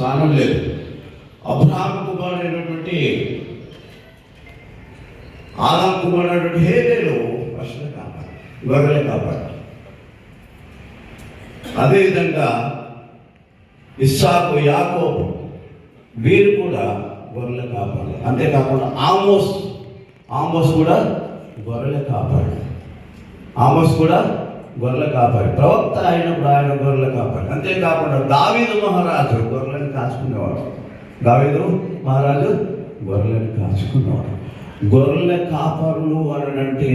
స్థానం లేదు. అబ్రహాము కుమారుడైనటువంటి ఆదాము కుమారుడైనటువంటి హేబేలు పశువుల కాపాడు, గొర్రెల కాపాడు. అదేవిధంగా ఇస్సాకు, యాకోబు వీరు కూడా గొర్రెల కాపాడు. అంతేకాకుండా ఆమోస్ కూడా గొర్రెల కాపాడు. ఆమోస్ కూడా గొర్రెల కాపాడు. ప్రవక్త అయినప్పుడు ఆయన గొర్రెల కాపాడు. అంతేకాకుండా దావీదు మహారాజు గొర్రెలను కాచుకునేవాడు. దావీదు మహారాజు గొర్రెలను కాచుకునేవాడు. గొర్రెల కాపరులు అనంటే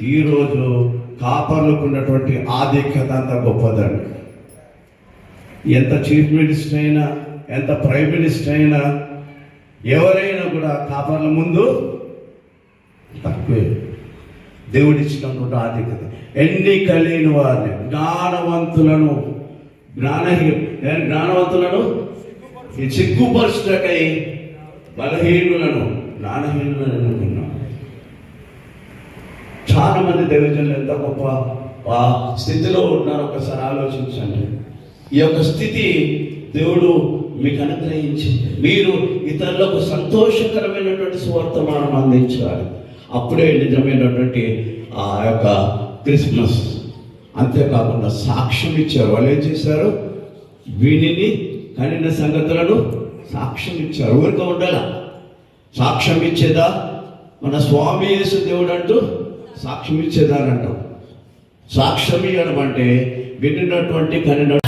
ఈరోజు కాపర్లకు ఉన్నటువంటి ఆధిక్యత అంత గొప్పదండి. ఎంత చీఫ్ మినిస్టర్ అయినా, ఎంత ప్రైమ్ మినిస్టర్ అయినా, ఎవరైనా కూడా కాపర్ల ముందు తక్కువే. దేవుడిచ్చినటువంటి ఆధిక్యత. ఎన్నిక లేని వారిని, జ్ఞానవంతులను సిగ్గుపరచుటకై బలహీనులను జ్ఞానహీనులను ఎన్నుకున్నాం. చాలా మంది దైవజనులు ఎంత గొప్ప స్థితిలో ఉన్నారు ఒకసారి ఆలోచించండి. ఈ యొక్క స్థితి దేవుడు మీకు అనుగ్రహించింది. మీరు ఇతరులకు సంతోషకరమైనటువంటి సువర్తమానం అందించాలి. అప్పుడే నిజమైనటువంటి ఆ యొక్క క్రిస్మస్. అంతేకాకుండా సాక్ష్యం ఇచ్చారు. వాళ్ళు ఏం చేశారు? వీనిని కనిన సంగతులను సాక్ష్యం ఇచ్చారు. ఊరిక ఉండాల సాక్ష్యం ఇచ్చేదా? మన స్వామి యేసు దేవుడు అంటూ సాక్ష్యం ఇచ్చేదాని అంటాం. సాక్ష్యం ఇవ్వడం అంటే వినినటువంటి కనిన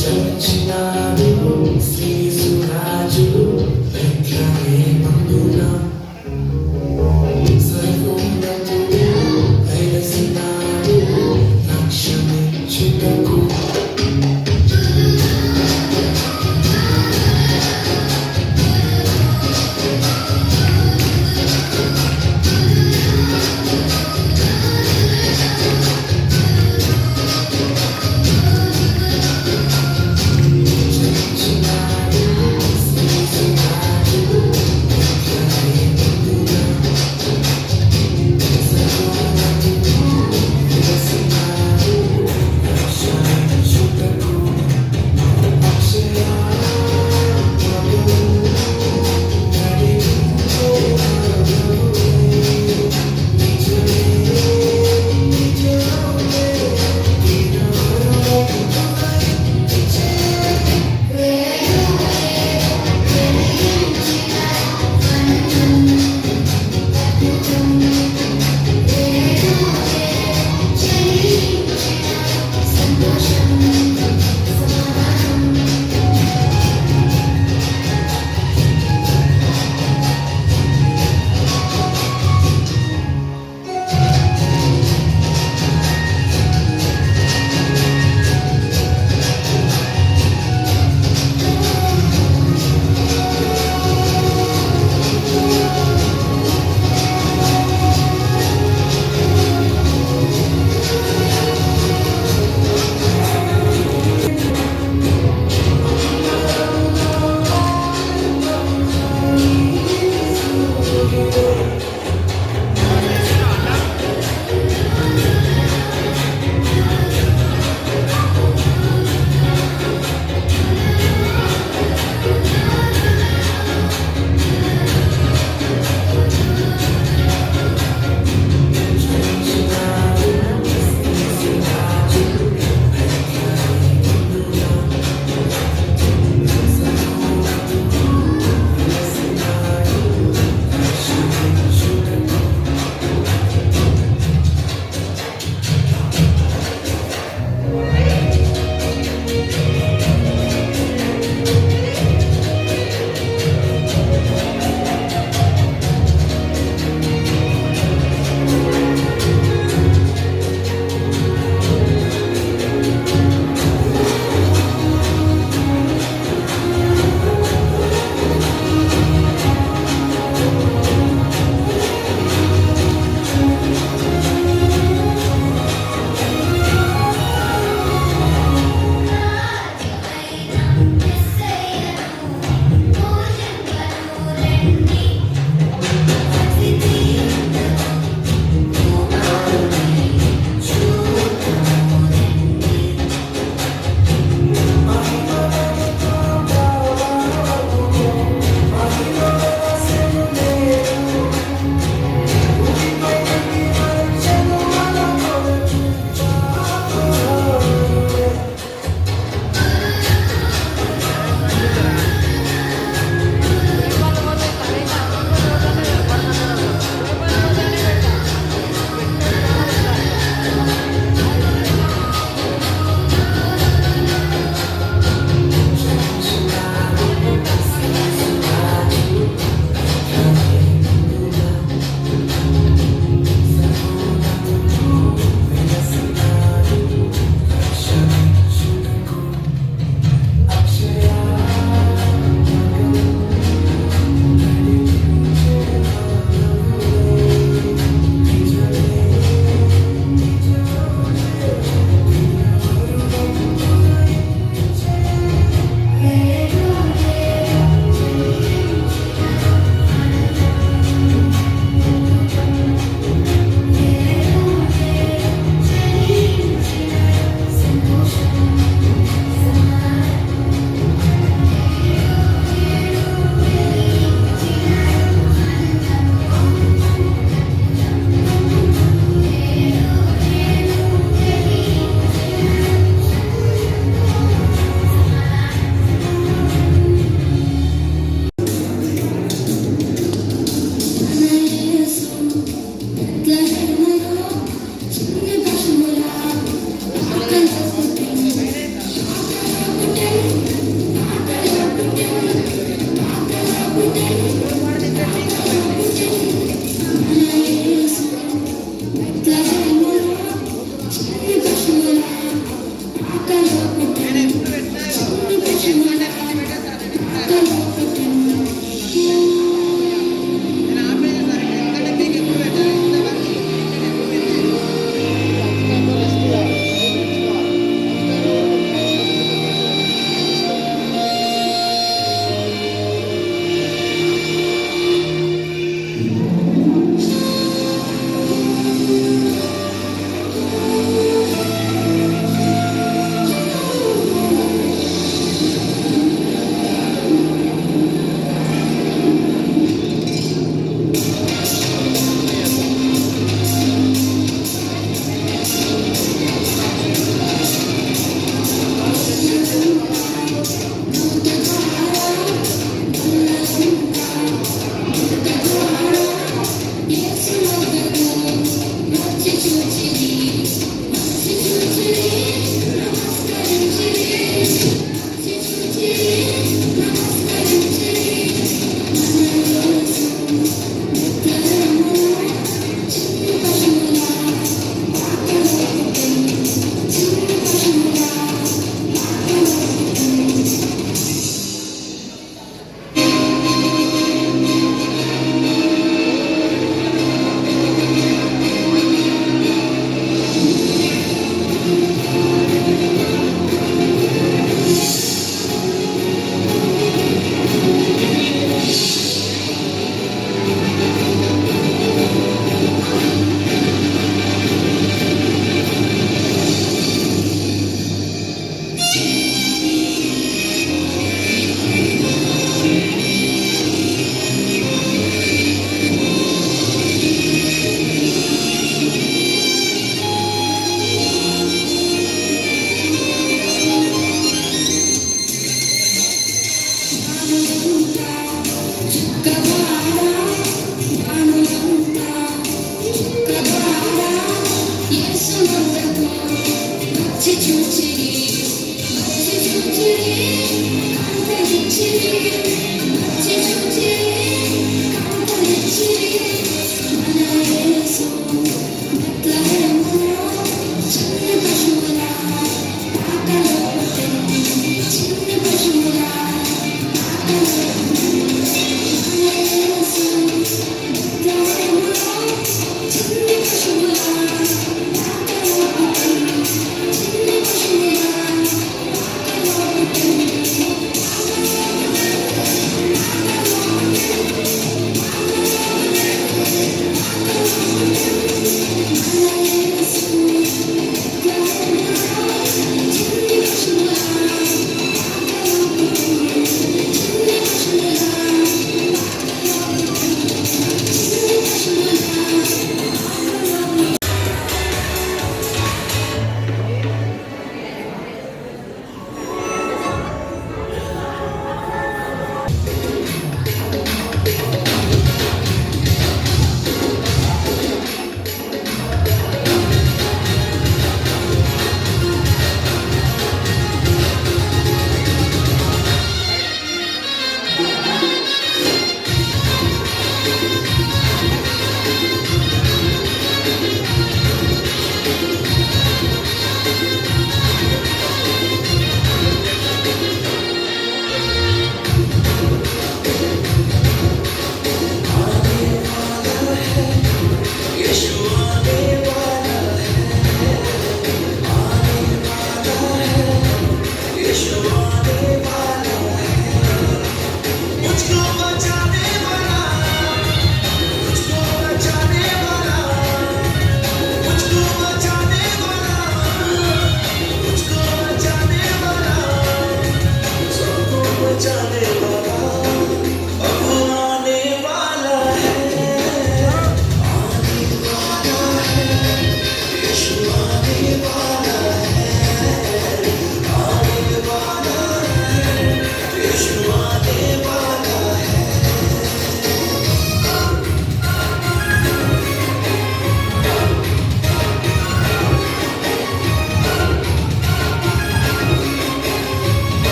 చచ్చినాడు శ్రీసురాజు వెంటనే మందున సర్వోన్నతుడు వెలసినాడు రక్షణించుటకు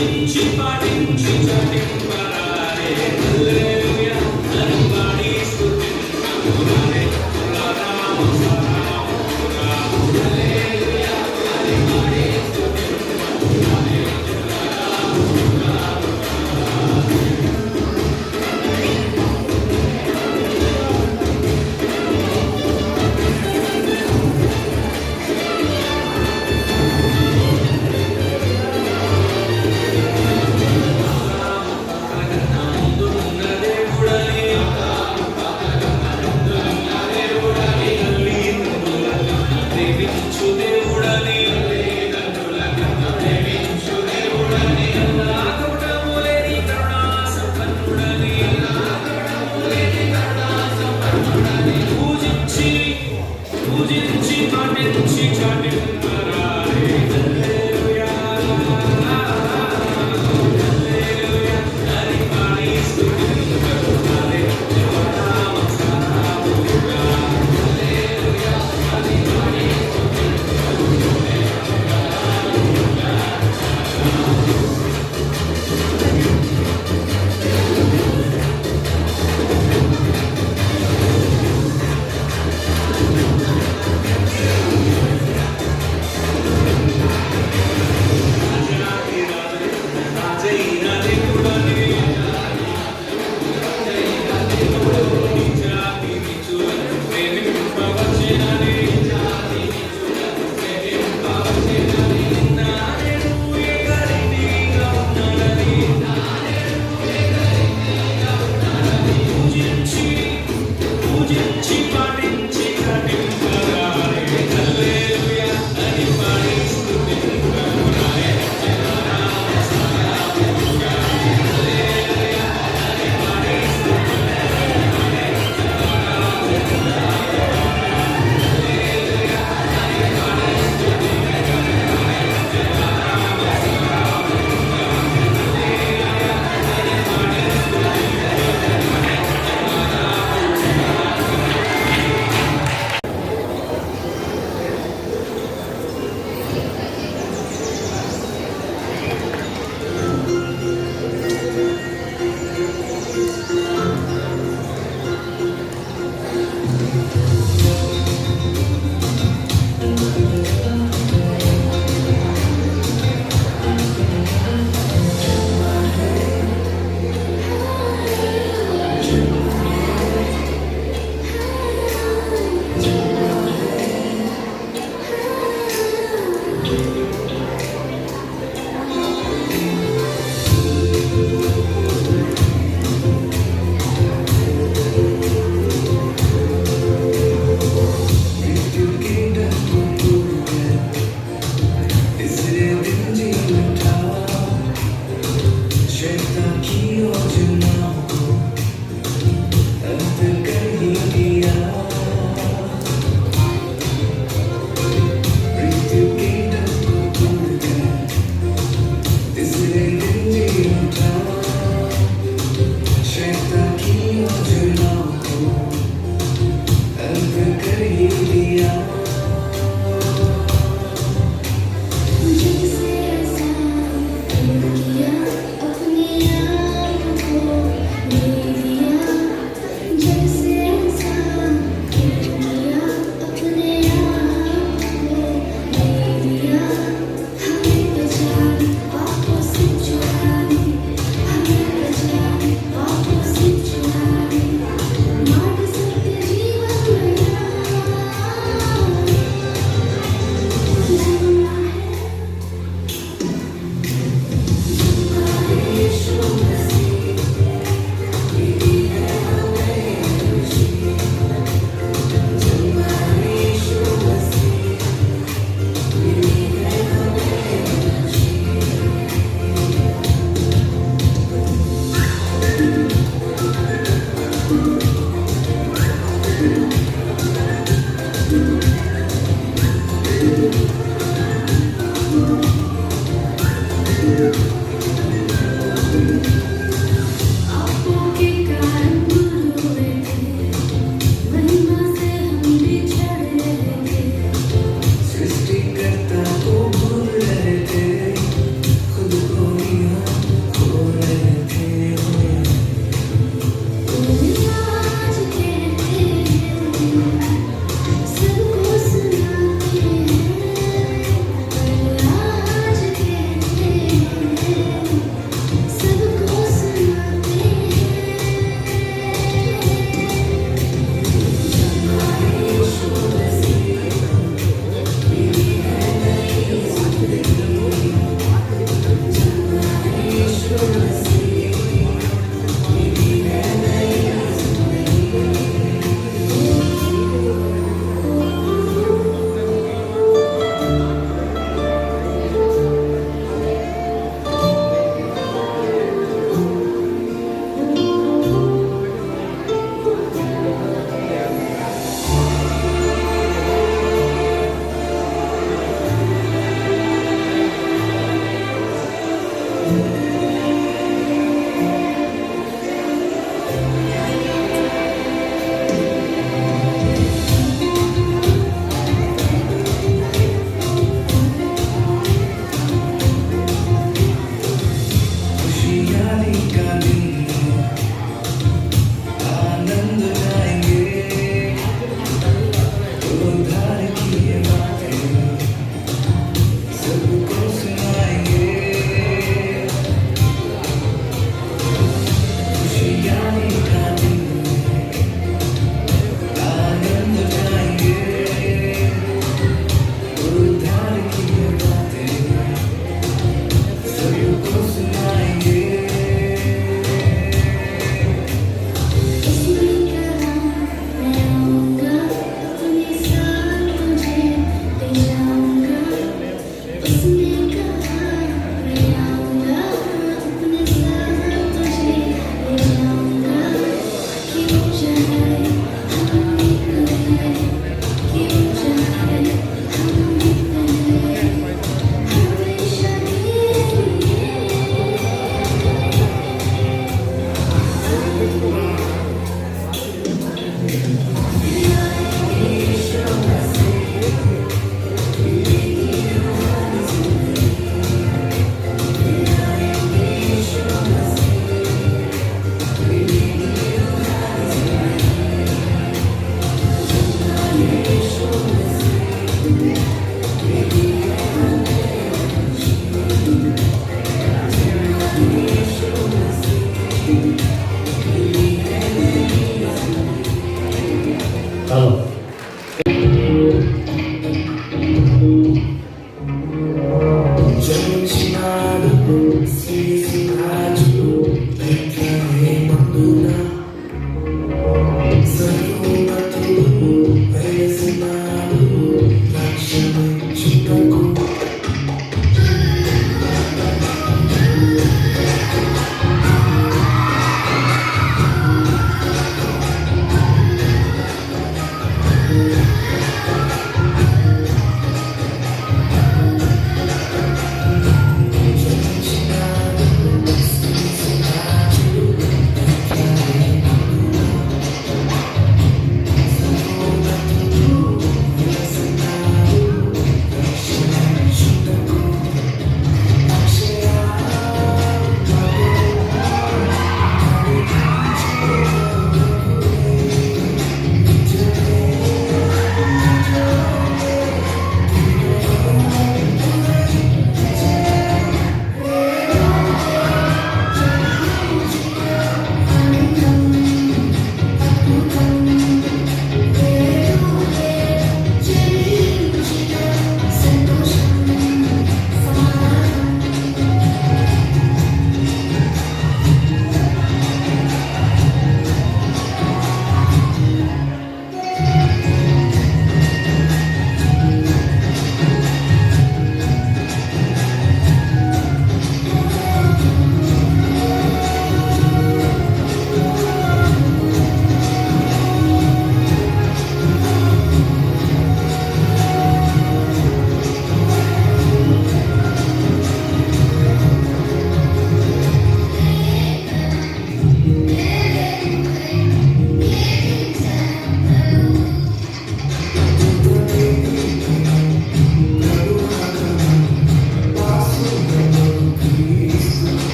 స్తుతించి పాడించి చాటింపరారే హల్లెలూయా అని పాడి స్తుతింపరారే రామ హల్లెలూయా అని పాడి స్తుతింపరారే ముందు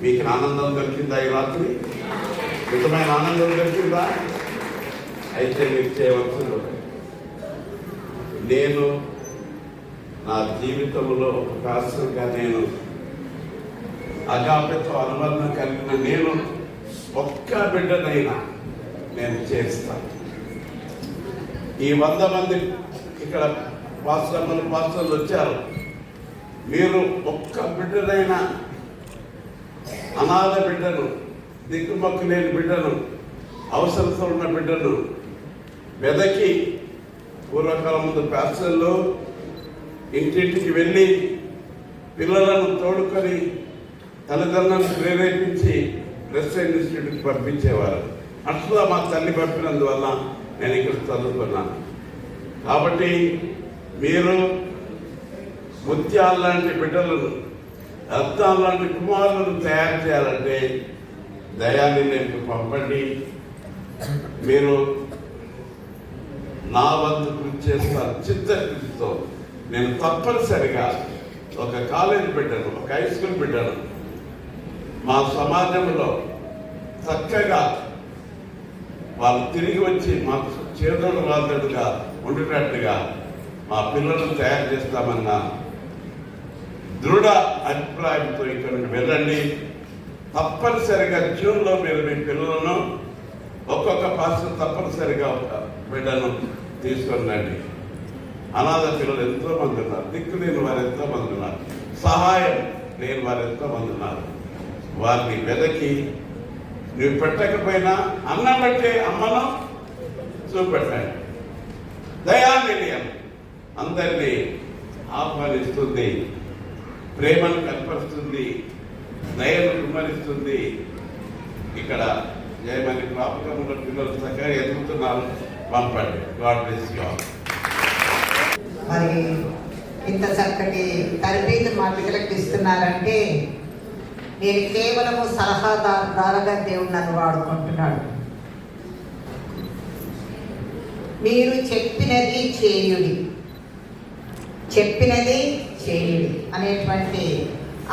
మీకు ఆనందం దొరికిందా ఈ రాత్రి? మితమైన ఆనందం దొరికిందా? అయితే మీరు చేయవలసింది, నేను నా జీవితంలో కాస్తంగా నేను అగాపెతో అనుబంధం కలిగిన నేను ఒక్క బిడ్డనైనా నేను చేస్తాను. ఈ 100 మంది ఇక్కడ పాస్టర్లు వచ్చారు. మీరు ఒక్క బిడ్డనైనా, అనాథ బిడ్డను, దిక్కుమక్కు లేని బిడ్డను, అవసరత ఉన్న బిడ్డను వెదకి, పూర్వకాలం ముందు పాస్టర్లు ఇంటింటికి వెళ్ళి పిల్లలను తోడుకొని తల్లిదండ్రులను ప్రేరేపించి క్రిస్టియన్ ఇన్స్టిట్యూట్కి పంపించేవారు. అట్లా మా తల్లి పంపినందువల్ల నేను ఇక్కడ చదువుకున్నాను. కాబట్టి మీరు ముత్యాల లాంటి బిడ్డలను, రత్నాల లాంటి కుమారులను తయారు చేయాలంటే దయాన్ని నేను పంపండి. మీరు నా వంతు కృషి చేస్తారు. చిత్తశుద్ధితో నేను తప్పనిసరిగా ఒక కాలేజ్ బిడ్డను, ఒక హై స్కూల్ బిడ్డను మా సమాజంలో చక్కగా వాళ్ళు తిరిగి వచ్చి మాకు చేదోడు వాదడుగా ఉండేటట్టుగా మా పిల్లలను తయారు చేస్తామన్న దృఢ అభిప్రాయంతో ఇక్కడ నుండి వెళ్ళండి. తప్పనిసరిగా జూన్లో మీరు మీ పిల్లలను ఒక్కొక్క పాస్టర్ తప్పనిసరిగా ఒక బిడ్డను తీసుకొని రండి. అనాథ పిల్లలు ఎంతో మంది ఉన్నారు, దిక్కు లేని వారు ఎంతో మంది ఉన్నారు, సహాయం లేని వారు ఎంతో మంది ఉన్నారు. వారిని వెదకి నువ్వు పెట్టకపోయినా అన్నం బట్టే అమ్మను చూపెట్టండి. దయానిలయం అందరినీ ఆహ్వానిస్తుంది, ప్రేమను కనపరుస్తుంది, దయను కుమరిస్తుంది. ఇక్కడ జయమని ప్రాపకంలో పిల్లలు చక్కగా ఎదుగుతున్నారు. పంపండి. God bless you all. మరి ఇంత చక్కటి తరబేతి మా పిల్లలకు ఇస్తున్నారంటే నేను కేవలము సలహాదారుగా దేవుడు నన్ను వాడుకుంటున్నాడు. మీరు చెప్పినది చేయుడి, చెప్పినది చేయుడి అనేటువంటి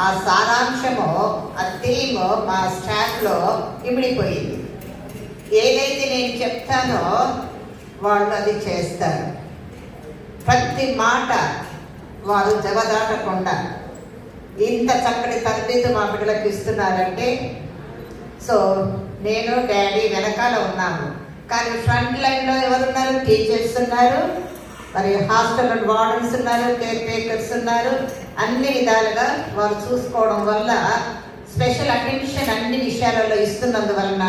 ఆ సారాంశము, ఆ థీమ్ మా స్టాఫ్లో ఇమిడిపోయింది. ఏదైతే నేను చెప్తానో వాళ్ళు అది చేస్తారు. ప్రతి మాట వారు జవదాటకుండా ఇంత చక్కటి తరబేతి మా బిడ్డలకు ఇస్తున్నారంటే, సో నేను డాడీ వెనకాల ఉన్నాము, కానీ ఫ్రంట్ లైన్లో ఎవరున్నారు? టీచర్స్ ఉన్నారు, మరి హాస్టల్ వార్డెన్స్ ఉన్నారు, కేర్ టేకర్స్ ఉన్నారు. అన్ని విధాలుగా వారు చూసుకోవడం వల్ల స్పెషల్ అటెన్షన్ అన్ని విషయాలలో ఇస్తున్నందువలన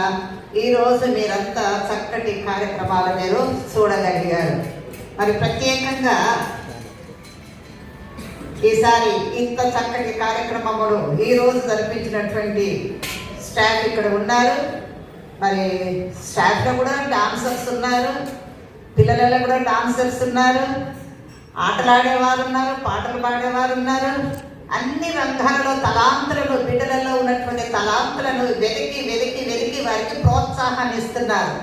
ఈరోజు మీరంతా చక్కటి కార్యక్రమాలు మీరు చూడగలిగారు. మరి ప్రత్యేకంగా ఈసారి ఇంత చక్కటి కార్యక్రమములు ఈరోజు జరిపించినటువంటి స్టాఫ్ ఇక్కడ ఉన్నారు. మరి స్టాఫ్లో కూడా డాన్సర్స్ ఉన్నారు, పిల్లలలో కూడా డాన్సర్స్ ఉన్నారు, ఆటలాడేవారు ఉన్నారు, పాటలు పాడేవారు ఉన్నారు. అన్ని రంగాలలో తలాంతులను, బిడ్డలలో ఉన్నటువంటి తలాంతులను వెతికి వెతికి వెతికి వారికి ప్రోత్సాహాన్ని ఇస్తున్నారు.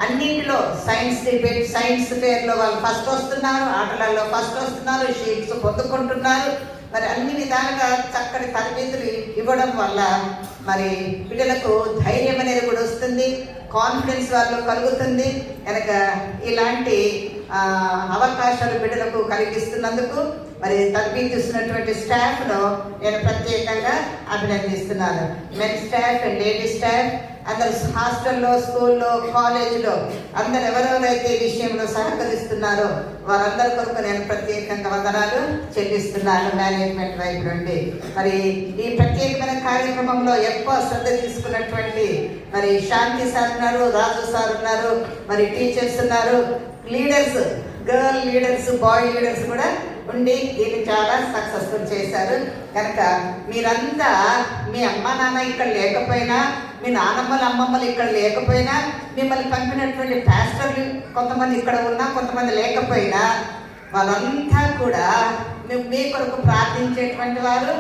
అన్నింటిలో సైన్స్ డిబేట్, సైన్స్ ఫేర్లో వాళ్ళు ఫస్ట్ వస్తున్నారు, ఆటలలో ఫస్ట్ వస్తున్నారు, షీట్స్ పొందుకుంటున్నారు. మరి అన్ని విధాలుగా చక్కటి తరబేతులు ఇవ్వడం వల్ల మరి పిల్లలకు ధైర్యం అనేది కూడా వస్తుంది, కాన్ఫిడెన్స్ వాళ్ళు కలుగుతుంది. కనుక ఇలాంటి అవకాశాలు బిడ్డలకు కలిగిస్తున్నందుకు మరి తరబేతిస్తున్నటువంటి స్టాఫ్ను నేను ప్రత్యేకంగా అభినందిస్తున్నాను. మెన్ స్టాఫ్, లేడీ స్టాఫ్, అందరు హాస్టల్లో, స్కూల్లో, కాలేజీలో అందరు ఎవరెవరైతే ఈ విషయంలో సహకరిస్తున్నారో వారందరి కొరకు నేను ప్రత్యేకంగా వందనాలు చెల్లిస్తున్నాను మేనేజ్మెంట్ వైపు నుండి. మరి ఈ ప్రత్యేకమైన కార్యక్రమంలో ఎక్కువ శ్రద్ధ తీసుకున్నటువంటి మరి శాంతి సార్ ఉన్నారు, రాజు సార్ ఉన్నారు, మరి టీచర్స్ ఉన్నారు, leaders, girl leaders, boy leaders కూడా ఉండి దీన్ని చాలా సక్సెస్ఫుల్ చేశారు. కనుక మీరంతా మీ అమ్మ నాన్న ఇక్కడ లేకపోయినా, మీ నానమ్మలు అమ్మమ్మలు ఇక్కడ లేకపోయినా, మిమ్మల్ని పంపినటువంటి పాస్టర్లు కొంతమంది ఇక్కడ ఉన్నా కొంతమంది లేకపోయినా, వాళ్ళంతా కూడా మీ కొరకు ప్రార్థించేటువంటి వారు,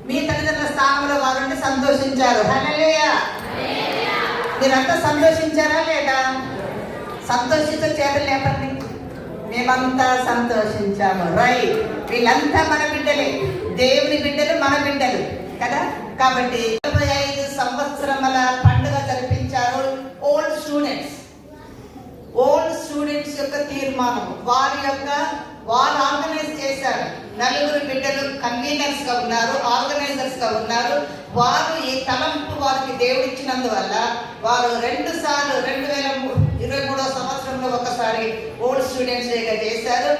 మీ తల్లిదండ్రుల స్థానంలో వారుండి సంతోషించారు. హల్లెలూయా! మీరంతా సంతోషించారా లేదా? సంతోషించే చేతులు లేపండి. మేమంతా సంతోషించాము. రైట్, వీళ్ళంతా మన బిడ్డలే, దేవుని బిడ్డలు, మన బిడ్డలు కదా. కాబట్టి 45 సంవత్సరముల పండుగ జరిపించారు ఓల్డ్ స్టూడెంట్స్ యొక్క తీర్మానం. వారు ఆర్గనైజ్ చేశారు. 4 బిడ్డలు కన్వీనర్స్ గా ఉన్నారు, ఆర్గనైజర్స్ గా ఉన్నారు. వారు ఈ తలంపు వారికి దేవుడు ఇచ్చినందువల్ల వారు 2 సార్లు 2023 సంవత్సరంలో ఒకసారి ఓల్డ్ స్టూడెంట్స్ డేగా చేశారు.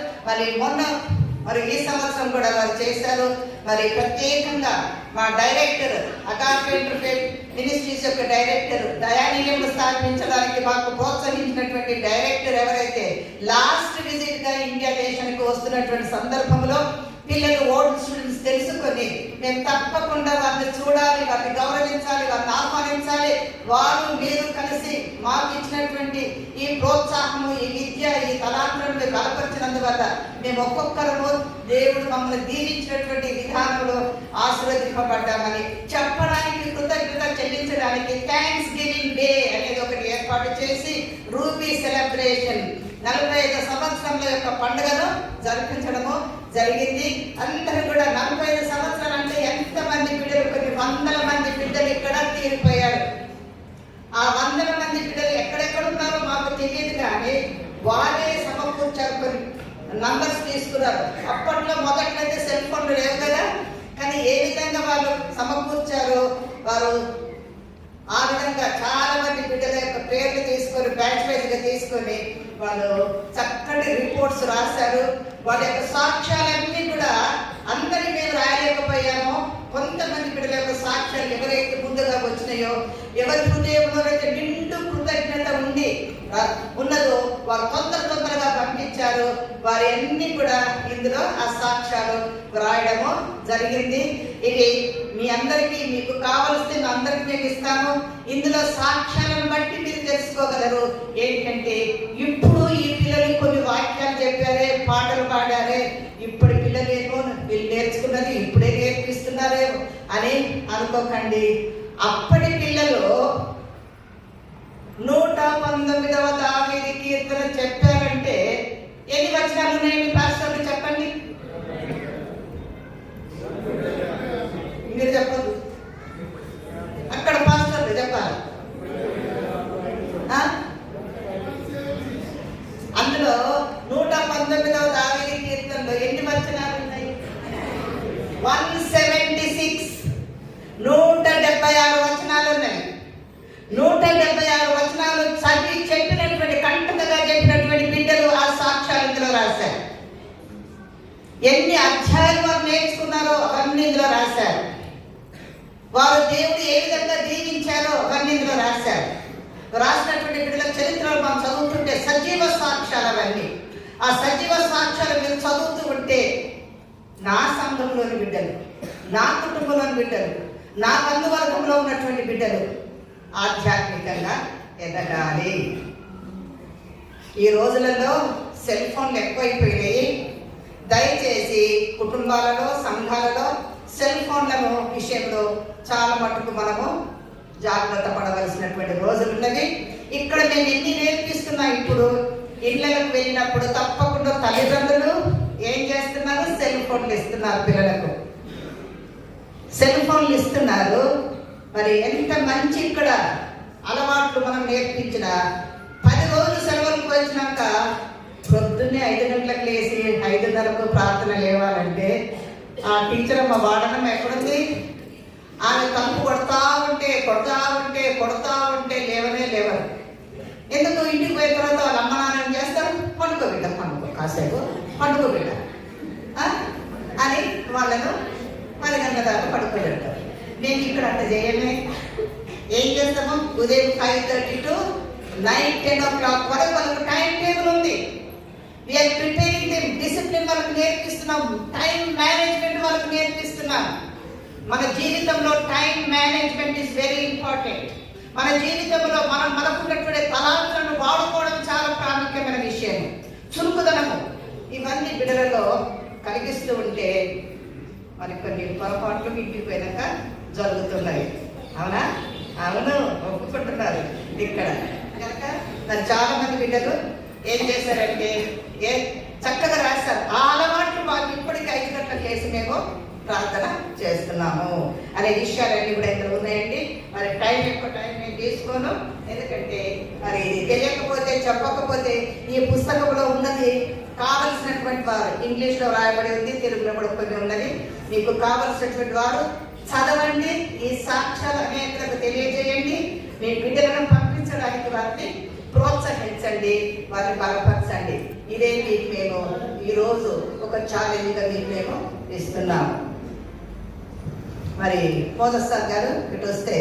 మరి ఈ సంవత్సరం కూడా వారు చేశారు. మరి ప్రత్యేకంగా మా డైరెక్టర్ అగాపే ఇంటర్ఫేత్ మినిస్ట్రీస్ యొక్క డైరెక్టర్ దయానిలయం స్థాపించడానికి మాకు ప్రోత్సహించినటువంటి డైరెక్టర్ ఎవరైతే లాస్ట్ విజిట్ గా ఇండియా దేశానికి వస్తున్నటువంటి సందర్భంలో పిల్లలు ఓల్డ్ స్టూడెంట్స్ తెలుసుకొని మేము తప్పకుండా వారిని చూడాలి, వారిని గౌరవించాలి, వారిని ఆహ్వానించాలి. మీరు కలిసి మాకు ఇచ్చినటువంటి ఈ ప్రోత్సాహము, ఈ విద్య, ఈ తలాంతులను బలపరిచినందువల్ల మేము ఒక్కొక్కరు దేవుడు మమ్మల్ని దీవించినటువంటి విధానంలో ఆశీర్వదింపబడ్డామని చెప్పడానికి, కృతజ్ఞత చెల్లించడానికి థ్యాంక్స్ గివింగ్ డే అనేది ఒకటి ఏర్పాటు చేసి రూబీ సెలబ్రేషన్ 45 సంవత్సరంల యొక్క పండుగను జరిపించడము జరిగింది. అందరూ కూడా 45 సంవత్సరాలు అంటే ఎంతమంది బిడ్డలు, కొన్ని 100 మంది బిడ్డలు ఇక్కడ తీరిపోయారు. ఆ 100 మంది బిడ్డలు ఎక్కడెక్కడ ఉన్నారో మాకు తెలియదు, కానీ వారే సమకూర్చారు, కొన్ని నంబర్స్ తీసుకున్నారు. అప్పట్లో మొదట్లో అయితే సెల్ ఫోన్లు లేవు కదా, కానీ ఏ విధంగా వాళ్ళు సమకూర్చారు, వారు ఆ విధంగా చాలా మంది బిడ్డల యొక్క పేర్లు తీసుకొని బ్యాచ్ వైజ్ గా తీసుకొని వాళ్ళు చక్కటి రిపోర్ట్స్ రాశారు. వాళ్ళ యొక్క సాక్ష్యాలన్నీ కూడా అందరి మేము రాయలేకపోయామో, కొంతమంది బిడ్డల యొక్క సాక్ష్యాలు ఎవరైతే ముందుగా వచ్చినాయో, ఎవరి హృదయంలో అయితే నిండు కృతజ్ఞత ఉన్నదో వారు తొందరగా పంపించారు. వారి అన్ని కూడా ఇందులో ఆ సాక్ష్యాలు రాయడము జరిగింది. ఇది మీ అందరికీ, మీకు కావలసి అందరికీ మేము ఇస్తాము. ఇందులో సాక్ష్యాలను బట్టి మీరు తెలుసుకోగలరు. ఏంటంటే ఇప్పుడు ఈ పిల్లలు కొన్ని వాక్యాలు చెప్పారే, పాటలు పాడారే, ఇప్పుడు పిల్లలు ఏమో వీళ్ళు నేర్చుకున్నది ఇప్పుడే నేర్పిస్తున్నారే అని అనుకోకండి. అప్పటి పిల్లలు 119వ దావీదు కీర్తన చెప్పారంటే ఎన్ని వచనాలు ఉన్నాయండి పాస్టర్లు చెప్పండి, మీరు చెప్పదు, అక్కడ పాస్టర్లు చెప్పాలి. అందులో 119వ దావీదు కీర్తనలో ఎన్ని వచనాలు ఉన్నాయి? 176, 176 వచనాలు ఉన్నాయి. 176 వచనాలు చదివి చెప్పినటువంటి, కంటతగా చెప్పినటువంటి బిడ్డలు ఆ సాక్ష్యాలు ఇందులో రాశారు. ఎన్ని అధ్యాయాలు వారు నేర్చుకున్నారో అవన్నీ ఇందులో రాశారు. వారు దేవుడు ఏ విధంగా దీవించారో అవన్నీ ఇందులో రాశారు. రాసినటువంటి బిడ్డల చరిత్రలు మనం చదువుతుంటే సజీవ సాక్ష్యాలు అవన్నీ. ఆ సజీవ సాక్ష్యాలు మీరు చదువుతూ ఉంటే నా సంఘంలోని బిడ్డలు, నా కుటుంబంలోని బిడ్డలు, నా బంధువర్గంలో ఉన్నటువంటి బిడ్డలు ఆధ్యాత్మికంగా ఎదగాలి. ఈ రోజులలో సెల్ ఫోన్లు ఎక్కువైపోయినాయి. దయచేసి కుటుంబాలలో, సంఘాలలో సెల్ ఫోన్లను విషయంలో చాలా మటుకు మనము జాగ్రత్త పడవలసినటువంటి రోజులు ఉన్నది. ఇక్కడ మేము ఎన్ని నేర్పిస్తున్నా, ఇప్పుడు ఇళ్ళకు వెళ్ళినప్పుడు తప్పకుండా తల్లిదండ్రులు ఏం చేస్తున్నారు? సెల్ ఫోన్లు ఇస్తున్నారు, పిల్లలకు సెల్ ఫోన్లు ఇస్తున్నారు. మరి ఎంత మంచి ఇక్కడ అలవాట్లు మనం నేర్పించిన 10 రోజులు సెలవులకు వచ్చినాక పొద్దున్నే 5 గంటలకు లేచి 5:30కు ప్రార్థన లేవాలంటే ఆ టీచర్ అమ్మ వాడనం ఎక్కడుంది? ఆమె తలుపు కొడతా ఉంటే లేవరు. ఎందుకు? ఇంటికి పోయిన తర్వాత వాళ్ళ అమ్మ నాన్న ఏం చేస్తారు? పండుకో కాసేపు పండుకోబిడ్డ అని వాళ్ళను 10 గంటల దాకా పడుకోబెడతారు. నేను ఇక్కడ అంత చేయమే. ఏం చేస్తాము? ఉదయం 5:30 to నైట్ 10 o'clock వరకు వాళ్ళకు టైం టేబుల్ ఉంది. We are preparing them. డిసిప్లిన్ వాళ్ళకి నేర్పిస్తున్నాం, టైం మేనేజ్మెంట్ వాళ్ళకి నేర్పిస్తున్నాం. మన జీవితంలో time management is very important. మన జీవితంలో మనకున్నటువంటి తలాంతులను వాడుకోవడం చాలా ప్రాముఖ్యమైన విషయం. చురుకుదనము ఇవన్నీ బిడ్డలలో కలిగిస్తూ ఉంటే మరి కొన్ని పొరపాట్లు ఇంటికి పోయినాక జరుగుతున్నాయి. అవునా? అవును, ఒప్పుకుంటున్నారు. ఇక్కడ కనుక మరి చాలా మంది బిడ్డలు ఏం చేశారంటే చక్కగా రాశారు. ఆ అలవాట్లు వాళ్ళు ఇప్పటికీ 5 గంటలకు లేసి మేము ప్రార్థన చేస్తున్నాము అనే విషయాలన్నీ కూడా ఇక్కడ ఉన్నాయండి. మరి ఎక్కువ టైం నేను తీసుకోను, ఎందుకంటే మరి ఇది తెలియకపోతే చెప్పకపోతే ఈ పుస్తకంలో ఉన్నది కావలసినటువంటి వారు ఇంగ్లీష్లో రాయబడి ఉంది, తెలుగులో కూడా కొన్ని ఉన్నది. మీకు కావలసినటువంటి వారు చదవండి, ఈ సాక్ష్యాలు అనేకలకు తెలియజేయండి, మీ బిడ్డలను పంపించడానికి వారిని ప్రోత్సహించండి, వారిని బలపరచండి. ఇదే మీకు మేము ఈరోజు ఒక ఛాలెంజ్గా మీకు మేము ఇస్తున్నాము. మరి మోదస్ సార్ గారు ఇటు వస్తే